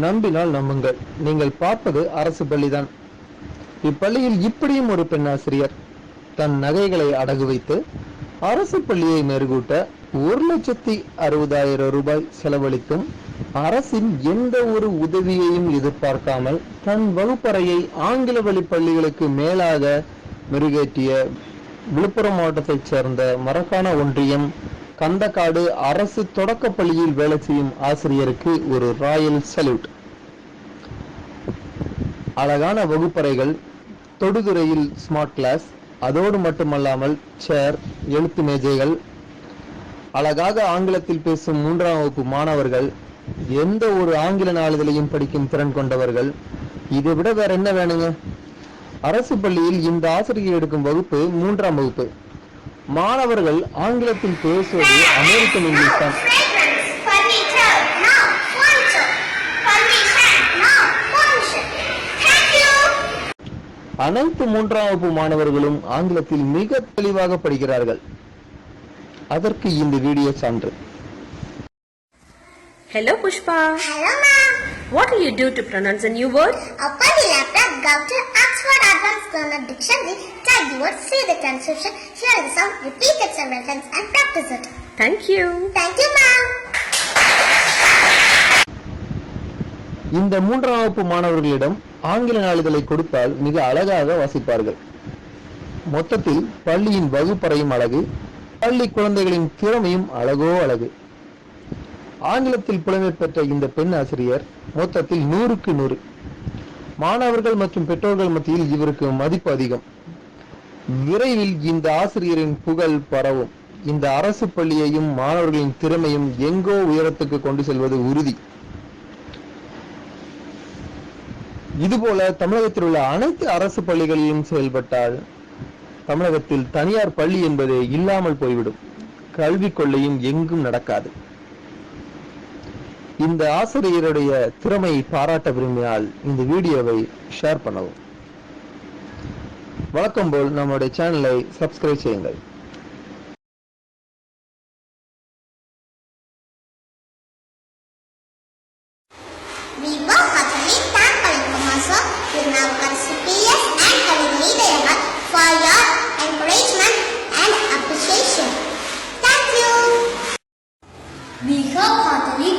நம்பினால் நம்புங்கள், நீங்கள் பார்ப்பது அரசு பள்ளிதான். இப்பள்ளியில் இப்படியும் ஒரு பெண்ணாசிரியர் தன் நகைகளை அடகு வைத்து அரசு பள்ளியை மெருகூட்ட 1,60,000 ரூபாய் செலவழித்தும் அரசின் எந்த ஒரு உதவியையும் எதிர்பார்க்காமல் தன் வகுப்பறையை ஆங்கில வழி பள்ளிகளுக்கு மேலாக மெருகேற்றிய விழுப்புரம் மாவட்டத்தைச் சேர்ந்த மரக்காண ஒன்றியம் கந்தக்காடு அரசு தொடக்க பள்ளியில் வேலை செய்யும் ஆசிரியருக்கு ஒரு ராயல் சல்யூட். அழகான வகுப்பறைகள், தொடுதுறையில் ஸ்மார்ட் கிளாஸ், அதோடு மட்டுமல்லாமல் சேர், எழுத்து மேஜைகள், அழகாக ஆங்கிலத்தில் பேசும் 3ஆம் வகுப்பு மாணவர்கள், எந்த ஒரு ஆங்கில நாளிதழையும் படிக்கும் திறன் கொண்டவர்கள். இதை விட வேற என்ன வேணுங்க? அரசு பள்ளியில் இந்த ஆசிரியர் எடுக்கும் வகுப்பு 3ஆம் வகுப்பு. மாணவர்கள் ஆங்கிலத்தில் பேசுவது அமெரிக்கன் இங்கிலீஷ் தான். அனைத்து 3ஆம் வகுப்பு மாணவர்களும் ஆங்கிலத்தில் மிக தெளிவாக படிக்கிறார்கள். அதற்கு இந்த வீடியோ சான்று. Hello Pushpa. Hello ma'am. What will you do to pronounce a new word? Open the laptop, go to Oxford Advanced Grammar Dictionary, type the word, see the transcription, hear the sound, repeat it several times and practice it. Thank you. Thank you ma'am. இந்த 3ஆம் வகுப்பு மாணவர்களிடம் ஆங்கில நாளிதழை கொடுத்தால் மிக அழகாக வாசிப்பார்கள். மொத்தத்தில் பள்ளியின் வகுப்பறையும் அழகு, பள்ளி குழந்தைகளின் திறமையும் அழகோ அழகு. ஆங்கிலத்தில் புலமை பெற்ற இந்த பெண் ஆசிரியர் மொத்தத்தில் 100க்கு 100. மாணவர்கள் மற்றும் பெற்றோர்கள் மத்தியில் இவருக்கு மதிப்பு அதிகம். விரைவில் இந்த ஆசிரியரின் புகழ் பரவும். இந்த அரசு பள்ளியையும் மாணவர்களின் திறமையும் எங்கோ உயரத்துக்கு கொண்டு செல்வது உறுதி. இதுபோல தமிழகத்தில் உள்ள அனைத்து அரசு பள்ளிகளிலும் செயல்பட்டால் தமிழகத்தில் தனியார் பள்ளி என்பதே இல்லாமல் போய்விடும். கல்வி கொள்ளையும் எங்கும் நடக்காது. இந்த ஆசிரியருடைய திறமையை பாராட்ட விரும்பினால் இந்த வீடியோவை ஷேர் பண்ணவும். வழக்கம் போல் நம்முடைய சேனலை சப்ஸ்கிரைப் செய்யுங்கள். We work heartily thank Kumar sir, Tirunavakar CPS and Kalini Dayamal for your encouragement and appreciation. Thank you. We work heartily